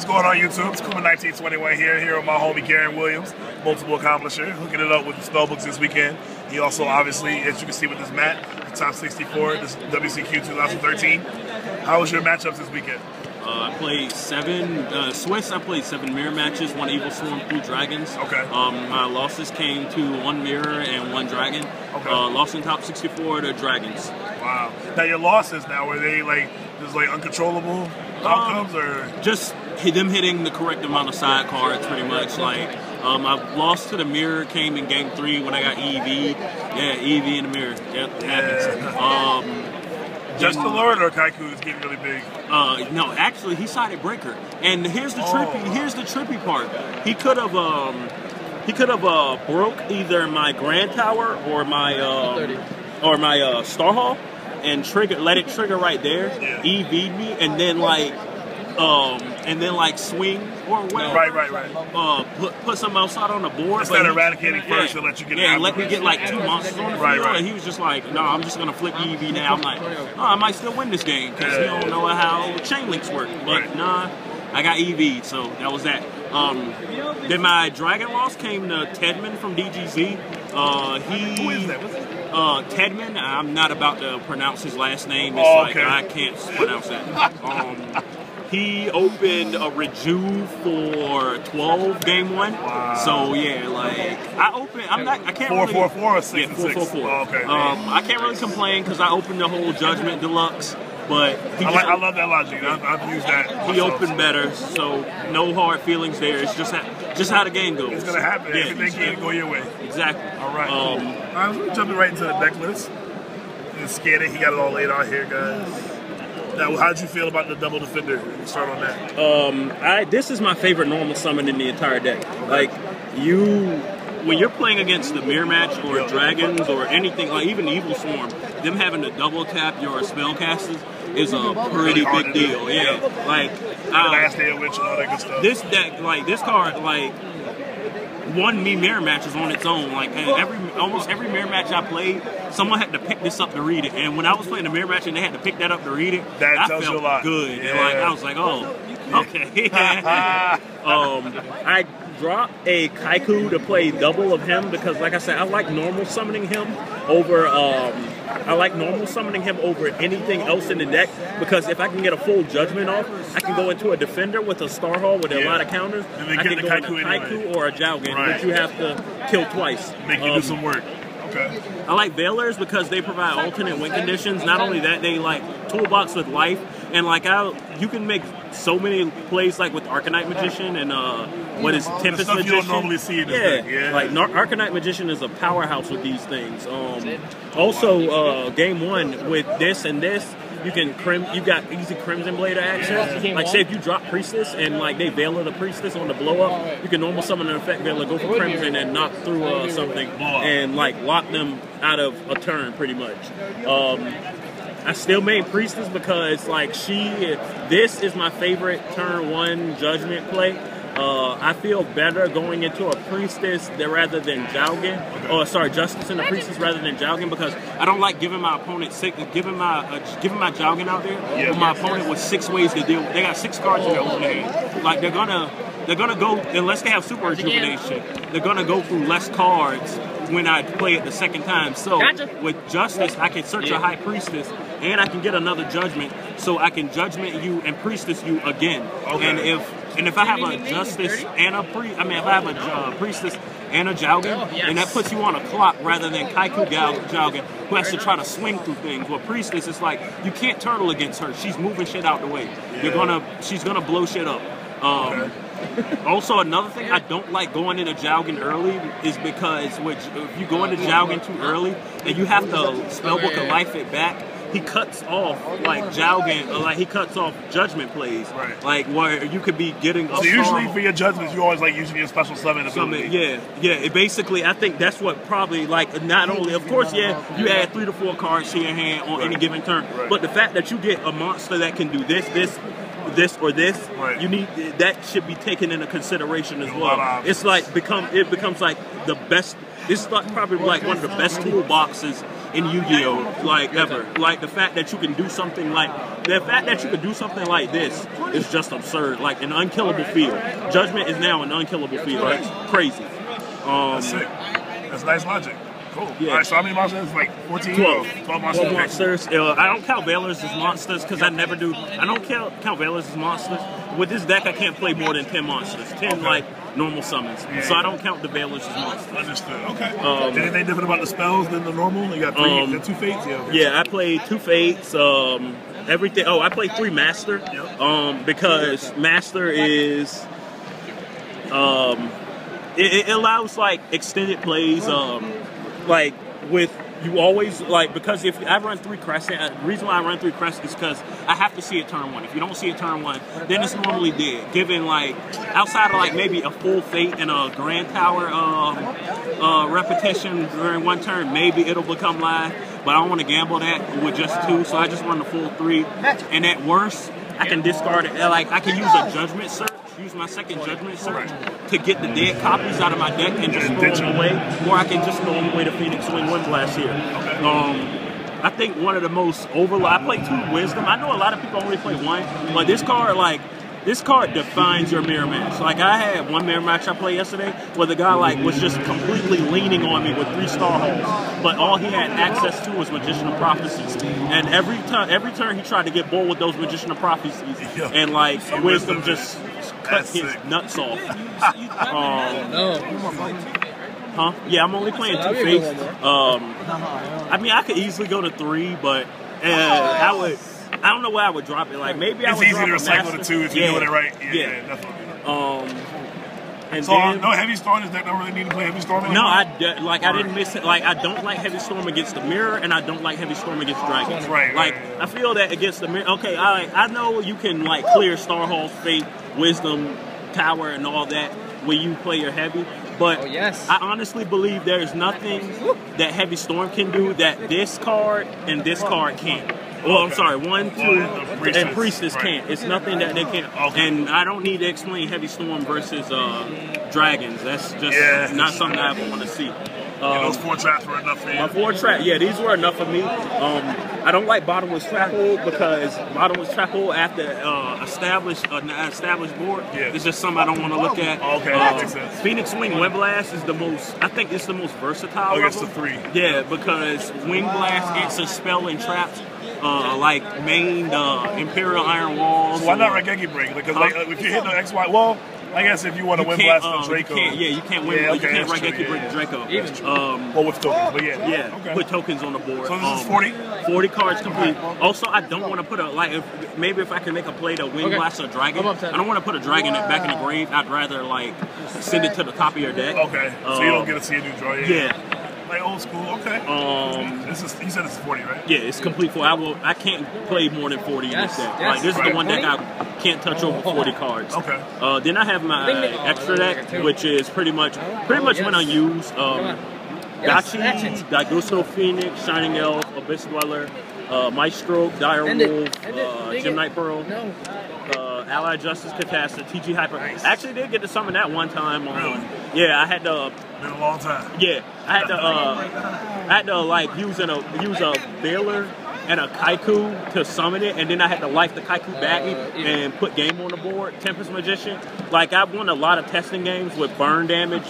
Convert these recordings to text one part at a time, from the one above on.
What's going on YouTube? It's Kuma1921 here with my homie Garon Williams, multiple accomplisher, hooking it up with the spellbooks this weekend. He also obviously, as you can see with this mat, the top 64, this WCQ 2013. How was your matchups this weekend? I played 7 Swiss. I played 7 mirror matches, 1 Evil Swarm, 2 dragons. Okay. My losses came to 1 mirror and 1 dragon. Okay. Lost in top 64 to dragons. Wow. Now your losses now, were they like just like uncontrollable outcomes or just them hitting the correct amount of side cards pretty much. Like I lost to the mirror, came in game 3 when I got EV. Yeah, EV in the mirror. Yep, it happens. Just the Lord or Kaiku is getting really big? No, actually he sided breaker. And here's the trippy part. He could have broke either my Grand Tower or my Star Hall and let it trigger right there. Yeah. EV'd me and then swing or whatever. Right. Put something else out on the board. Instead of eradicating first and let you get it. Yeah, let me get like 2 monsters on the field. And he was just like, no, I'm just gonna flip EV now. I'm like, oh, I might still win this game because he don't know how chain links work. But nah, I got EV, so that was that. Then my dragon loss came to Tedman from DGZ. Who is that? Tedman, I'm not about to pronounce his last name. It's I can't pronounce that. He opened a Rejuve for 12 game 1. Wow. So yeah, like I can't 4-4-4 or 6-6? Yeah, 4-4-4. Oh, okay. I can't really complain because I opened the whole Judgment Deluxe. But I love that logic. I've used that. He opened better, so no hard feelings there. It's just how the game goes. It's gonna happen. Yeah, everything can't go your way. Exactly. All right. All right, jumping right into the deck list. Just scan it. He got it all laid out here, guys. Now, how'd you feel about the double defender? Let's start on that. This is my favorite normal summon in the entire deck. Like when you're playing against the mirror match or dragons or anything, like even Evil Swarm, them having to double tap your spellcasters is a pretty big deal. Yeah, like last day of witch and all that good stuff. This deck, like this card, like won me mirror matches on its own. Like almost every mirror match I played, someone had to pick this up to read it. And when I was playing the mirror match and they had to pick that up to read it, that tells you a lot. Good. Yeah. And like I was like, oh, okay. I dropped a Kaiku to play double of him because, like I said, I like normal summoning him over. Anything else in the deck because if I can get a full judgment off, I can go into a defender with a Star Hall with a lot of counters. And then I can the go into a Kaiku or a Jowgen, but you have to kill twice. Make you do some work. Okay. I like Veilers because they provide alternate win conditions. Not only that, they like toolbox with life, and like you can make so many plays like with Arcanite Magician and what is Tempest Magician. You don't normally see in this deck. Yeah. Like Arcanite Magician is a powerhouse with these things. Also, game 1 with this and this. You got easy Crimson Blade action. Like say if you drop Priestess and like they Veiler the Priestess on the blow up, you can normal summon an effect Veiler, go for Crimson and knock through something and like lock them out of a turn pretty much. I still made Priestess because like this is my favorite turn 1 judgment play. I feel better going into a Priestess rather than Jowgen. Justice and a Priestess rather than Jowgen because I don't like giving my opponent giving my Jowgen out there. But my opponent with 6 ways to deal. They got 6 cards in their opening hand. Like they're gonna go unless they have Super Rejuvenation. They're gonna go through less cards when I play it the second time. So with Justice, I can search a High Priestess and I can get another Judgment, so I can Judgment you and Priestess you again. Okay. And if I have a Justice and if I have a Priestess and a Jowgen, and that puts you on a clock rather than Kaiku Jowgen, who has to try to swing through things. Well, Priestess, it's like you can't turtle against her. She's moving shit out the way. She's gonna blow shit up. Also, another thing I don't like going into Jowgen early is because if you go into Jowgen too early and you have to spellbook a life it back, he cuts off like Jowgen, like he cuts off judgment plays, like where you could be getting. So usually for your judgments, you always like using your special summon ability. Yeah. Basically, I think that's what probably like not only, of course, you add 3 to 4 cards to your hand on any given turn, but the fact that you get a monster that can do this, or this, you need that should be taken into consideration as well. It's like it becomes like the best. It's like probably like one of the best toolboxes in Yu-Gi-Oh! Like ever. Like the fact that you can do something like this is just absurd. Like an unkillable field. Judgment is now an unkillable field. That's crazy. That's sick. That's nice logic. Cool. Yeah. All right, so how many monsters? Like 14? 12. 12 monsters. 12 monsters. I don't count Veilers as monsters because I never do. I don't count Veilers as monsters. With this deck, I can't play more than 10 monsters. 10 like normal summons. Yeah. So I don't count the Veilers as monsters. Understood. Okay. Anything different about the spells than the normal? You got two fates? Yeah, I played 2 fates. Everything. Oh, I played 3 master. Yep. Because master is. It allows like extended plays. Like with you always like because if I run 3 crescent, the reason why I run 3 crescent is because I have to see it turn 1. If you don't see it turn 1, then it's normally dead. Given like outside of like maybe a full fate and a grand tower repetition during 1 turn, maybe it'll become live. But I don't want to gamble that with just 2, so I just run the full 3. And at worst, I can discard it. Like I can use a judgment search. Use my second judgment search to get the dead copies out of my deck and just throw them away, or I can just throw them away to Phoenix Swing Wind Blast here. I think one of the most I play 2 Wisdom. I know a lot of people only play 1, but this card defines your mirror match. Like I had 1 mirror match I played yesterday where the guy like was just completely leaning on me with 3 star holes, but all he had access to was Magician of Prophecies. And every turn he tried to get bold with those Magician of Prophecies, and like Wisdom just cut his nuts off. Huh? Yeah, I'm only playing 2 fates. I mean, I could easily go to 3, but I don't know where I would drop it. Like maybe I would drop It's easy to recycle the 2 if you're doing it right. Yeah, definitely. And so then, no heavy storm. Does that don't really need to play heavy storm anymore? No, I didn't miss it. Like I don't like heavy storm against the mirror, and I don't like heavy storm against dragons. Right. I feel that against the mirror. Okay, I know you can like clear Starhall, Fate, Wisdom, Tower, and all that when you play your heavy. But I honestly believe there's nothing that heavy storm can do that this card and this card can't. Well, I'm sorry, 1, 2, and Priestess can't. It's nothing that they can't. And I don't need to explain Heavy Storm versus Dragons. That's just not something I ever want to see. Those 4 traps were enough for you? 4 traps, yeah, these were enough for me. I don't like Bottomless Trap Hole because Bottomless Trap Hole after established board is just something I don't want to look at. Okay, that makes sense. Phoenix Wing Wind Blast is I think it's the most versatile. Against the 3. Yeah, because Wing Blast answers spell and traps. Like main Imperial Iron Walls. So why not Raigeki Break? Because like, if you hit the XY, well, I guess if you want to Wind Blast the Draco. You can't win. You can't Raigeki Break the Draco. Well, with tokens, but okay. Put tokens on the board. So this is 40? 40 cards complete. Also, I don't want to put maybe if I can make a play to Wind Blast a dragon, I don't want to put a dragon back in the grave. I'd rather like send it to the top of your deck. Okay. So you don't get to see a new draw. Yeah. Like old school, okay. You said it's 40, right? Yeah, it's complete 40. I can't play more than 40 in this deck. Like this is the one deck I can't touch over 40 cards. Okay. Then I have my extra deck, which is pretty much when I use Dachi, Daigusto Phoenix, Shining Elf, Abyss Dweller, Maestro, Dire Wolf, Gem Knight Pearl. Allied Justice Catasta, TG Hyper. I actually did get to summon that one time. Really? Yeah, I had to. Been a long time. Yeah, I had to like use a Veiler and a Kaiku to summon it, and then I had to life the Kaiku back and put game on the board. Tempest Magician. Like I've won a lot of testing games with burn damage.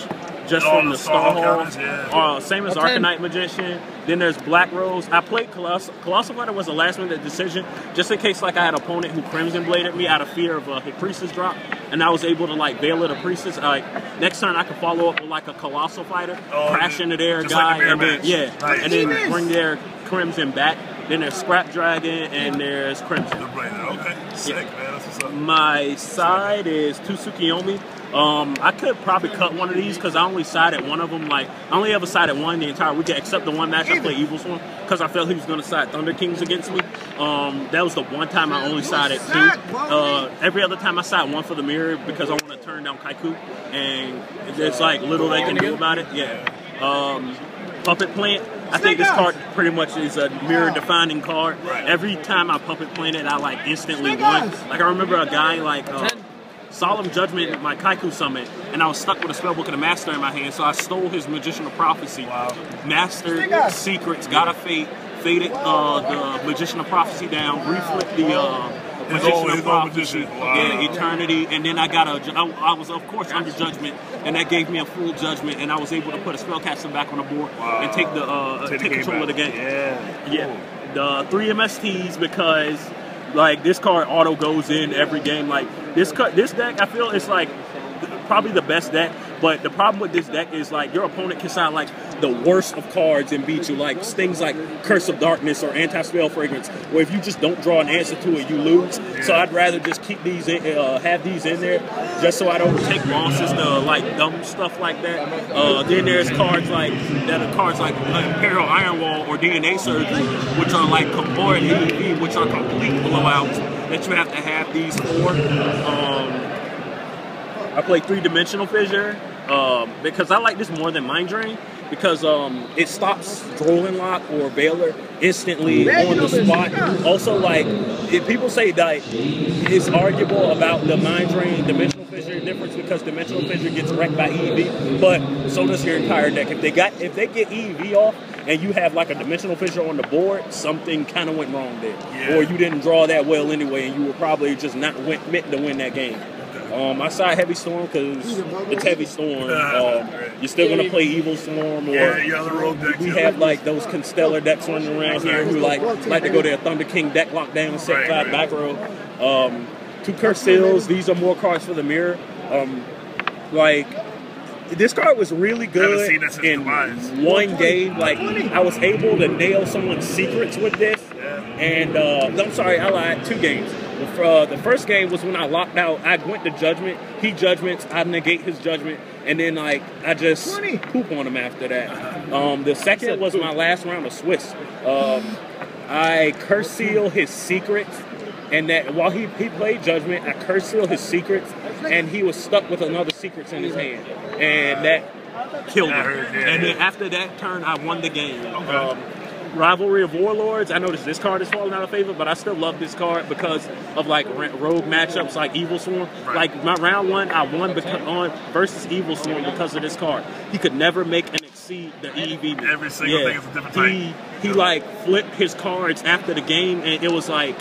Just from the Starhawk, same as Arcanite Magician. Then there's Black Rose. I played Colossal Fighter was the last minute decision, just in case like I had an opponent who Crimson Bladed me out of fear of a Priestess drop, and I was able to like Veil it a Priestess. Like next turn I could follow up with like a Colossal Fighter, crash into their guy, like and then and then bring their Crimson back. Then there's Scrap Dragon and there's Crimson. Okay, sick man. That's what's up. My side is 2 Tsukiyomi. I could probably cut one of these because I only sided one of them. Like I only ever sided one the entire weekend, except the one match I played Evil Swarm because I felt he was going to side Thunder Kings against me. That was the one time I only sided 2. Every other time I side 1 for the mirror because I want to turn down Kaiku, and there's like little they can do about it. Yeah. Puppet Plant. I think this card pretty much is a mirror-defining card. Every time I Puppet Plant it, I like instantly won. Like I remember a guy like Solemn Judgment at my Kaiku Summit, and I was stuck with a spellbook and a master in my hand, so I stole his Magician of Prophecy. Wow. Mastered Secrets, got a fate, faded the Magician of Prophecy down, reflipped the Magician of Prophecy, yeah, Eternity, and then I got I was of course under Judgment, and that gave me a full Judgment, and I was able to put a spellcaster back on the board and take control of the game. Yeah. The 3 MSTs because like this card auto goes in every game. Like this deck, I feel it's like probably the best deck. But the problem with this deck is like your opponent can sound like the worst of cards and beat you. Like things like Curse of Darkness or Anti-Spell Fragrance, where if you just don't draw an answer to it, you lose. So I'd rather just keep these in, have these in there, just so I don't take losses to like dumb stuff like that. Then there's cards like Imperial Ironwall or DNA Surgery, which are like or an EV, which are complete blowouts that you have to have these for. I play 3-Dimensional Fissure because I like this more than Mind Drain because it stops Drolling Lock or Veiler instantly on the spot. Also, like, if people say that it's arguable about the Mind Drain Dimensional Fissure difference because Dimensional Fissure gets wrecked by EV, but so does your entire deck. If they get EV off and you have like a Dimensional Fissure on the board, something kind of went wrong there. Or you didn't draw that well anyway and you were probably just not meant to win that game. I side Heavy Storm because it's Heavy Storm. You're still going to play Evil Storm, or we have like those Constellar decks running around here who like to go their Thunder King deck lockdown, set 5 back row. 2 Curse Seals. These are more cards for the mirror. Like this card was really good in one game. Like I was able to nail someone's secrets with this, and I'm sorry, I lied. 2 games. The first game was when I locked out. I went to Judgment. He Judgments. I negate his Judgment. And then, like, I just poop on him after that. The second was my last round of Swiss. I Curse Seal his secrets. And that while he played Judgment, I Curse Seal his secrets. And he was stuck with another secrets in his hand. And that killed him. And then after that turn, I won the game. Rivalry of Warlords. I noticed this card is falling out of favor, but I still love this card because of like rogue matchups like Evil Swarm. Like my round 1, I won versus Evil Swarm because of this card. He could never make and exceed the EV. Every single thing is a different type. He like flipped his cards after the game, and it was like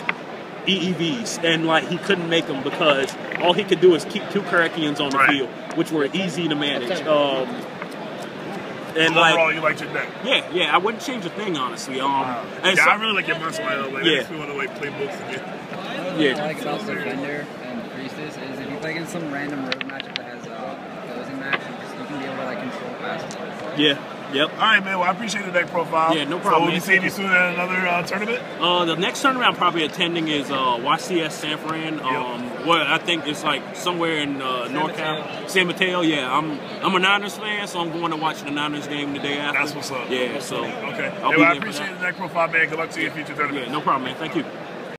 EEVs, and like he couldn't make them because all he could do is keep 2 Karakians on the field, which were easy to manage. And overall, you liked your deck? Yeah, I wouldn't change a thing, honestly. I really like your monster line. Like, it makes me want to like play books again. What I like about Defender and Priestess is if you play against some random road matchup that has closing match, you can be able to like control fast. Yep. All right, man. Well, I appreciate the deck profile. Yeah, no problem. So we'll be seeing you soon at another tournament? The next tournament I'm probably attending is YCS San Fran. Well, I think it's like somewhere in NorCal. San Mateo. Yeah, I'm a Niners fan, so I'm going to watch the Niners game the day after. That's what's up. Yeah, so okay. I appreciate the deck profile, man. Good luck to you in future tournament. Yeah, no problem, man. Thank you.